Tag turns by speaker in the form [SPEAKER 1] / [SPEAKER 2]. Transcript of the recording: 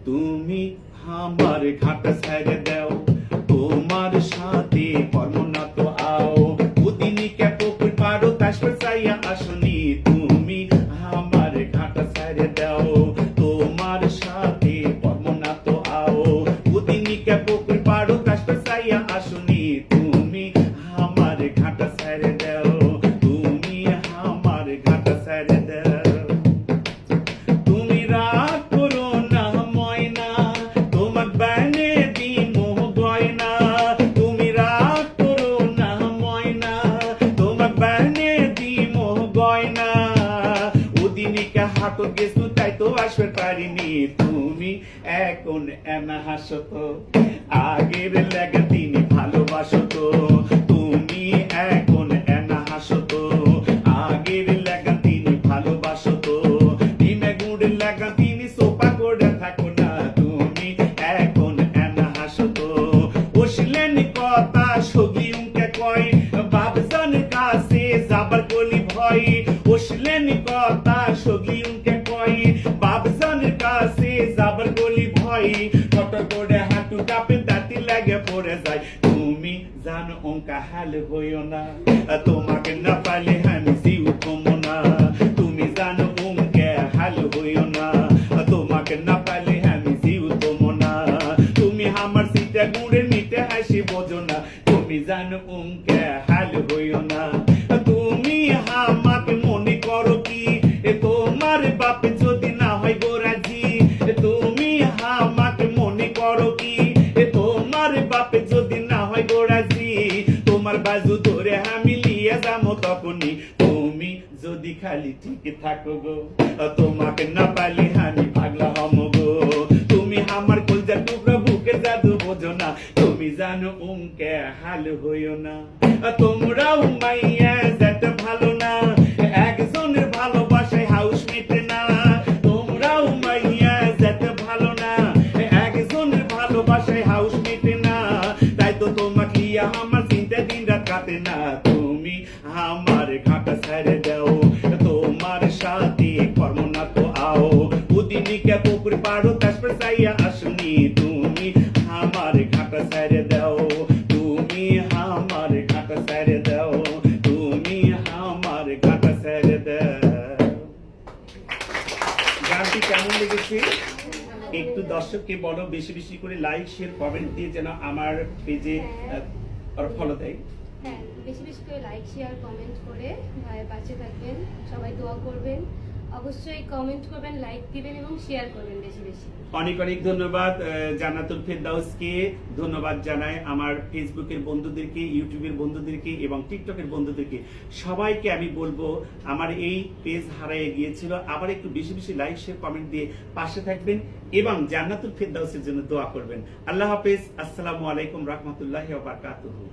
[SPEAKER 1] তুমি আমার ঘাট ছেড়ে দাও, তোমার সাথে কর্ম না তো আও, উদিনী কে পুকুর পারো তাসপর চাইয়া আসনি, তুমি আমার ঘাট ছেড়ে দাও, তোমার সাথে কর্ম না তো আও, উদিনী কে পুকুর পারো তাসপর চাইয়া আসনি, তুমি আমার ঘাট ছেড়ে দাও, তুমি আমার ঘাট ছেড়ে দাও। তুমি রাগ করো না ময়না, তোমার বানে দিমো গয়না, তুমি রাগ করো না ময়না, তোমার বানে দিমো গয়না, ওদিনিকে হাঁটো গেছো তাই তো আসবে পারিনি, তুমি এখন এনা হাসো তো, আগের লেগে তিনি ভালোবাসো তো, তুমি এখন এনা হাসো তো, আগের লেগে তিনি ভালোবাসো তো, ডিমে গুড় লাগা তিনি সোপা করে থাকো না, তুমি এখন এনা হাসো তো, বসলেন কথা সগি উনকে কয়, বাবজানের কাছে যাবার কলি ভয়, বসলেন কথা সগি উনকে কয়, বাবজানের কাছে যাবার কলি ভয়, টটর করে হাঁটু কাঁপে দাঁতি লাগে পড়ে যায়, তুমি জানো অঙ্কা হাল হইও না, তোমাকে না পাইলে আমি জিউ কমো না, তুমি জানো অঙ্কে হাল হইও না, তোমাকে না পাইলে আমি জিউ কমো না, তুমি আমার সিটে গুড়ে নিতে হাসি বোঝো না, তুমি জানো অঙ্কে হাল হইও না, তুমি আমাকে মনে করো কি তোমার বাপে যদি না হয় গোরাজি, তুমি আমাকে মনে করো কি তোমার বাপে যদি না হয় গোরাজি, তোমার বাজু ধরে আমি লিয়ে যাবো তখনই, তুমি যদি খালি ঠিক থাকো গো, তোমাকে না পালি আমি পাগলা হমো গো, তুমি আমার কলজার টুকরা বুকে জাদু বোঝো না, তুমি জানো উনকে হাল হইও না, তোমরাও মাইয়া যেতে ভালো না, একজনের ভালোবাসায় হাউস মেটে না, তোমরাও মাইয়া যেতে ভালো না, একজনের ভালোবাসায় হাউস মেটে না, তাই তো তোমাকে লিয়া আমার চিন্তা দিন রাত কাটে না, তুমি আমার ঘাটা ছেড়ে দাও, তোমার সাথে কর্ম না তো আও, উদিনীকে পুকুর পারো তাসপর চাইয়া আসনি, তুমি আমার ঘাটা ছেড়ে দাও, তুমি আমার ঘাটা ছেড়ে দাও, তুমি আমার ঘাটা ছেড়ে দাও। গানটি কেমন লেগেছে একটু দর্শককে বলো, বেশি বেশি করে লাইক শেয়ার কমেন্ট দিয়ে যেন আমার পেজে ফলো দেয়।
[SPEAKER 2] হ্যাঁ, বেশি বেশি করে লাইক শেয়ার কমেন্ট করে ভাইয়ের পাশে থাকবেন, সবাই দোয়া করবেন, অবশ্যই কমেন্ট করবেন, লাইক দিবেন এবং শেয়ার করবেন বেশি বেশি।
[SPEAKER 1] অনেক অনেক ধন্যবাদ জান্নাতুল ফেরদাউসকে, ধন্যবাদ জানাই আমার ফেসবুকের বন্ধুদেরকে, ইউটিউবের বন্ধুদেরকে এবং টিকটকের বন্ধুদেরকে, সবাইকে আমি বলবো আমার এই পেজ হারিয়ে গিয়েছিল, আবার একটু বেশি বেশি লাইক শেয়ার কমেন্ট দিয়ে পাশে থাকবেন এবং জান্নাতুল ফেরদাউসের জন্য দোয়া করবেন। আল্লাহ হাফেজ, আসসালামু আলাইকুম রহমতুল্লাহি ওয়া বারাকাতুহু।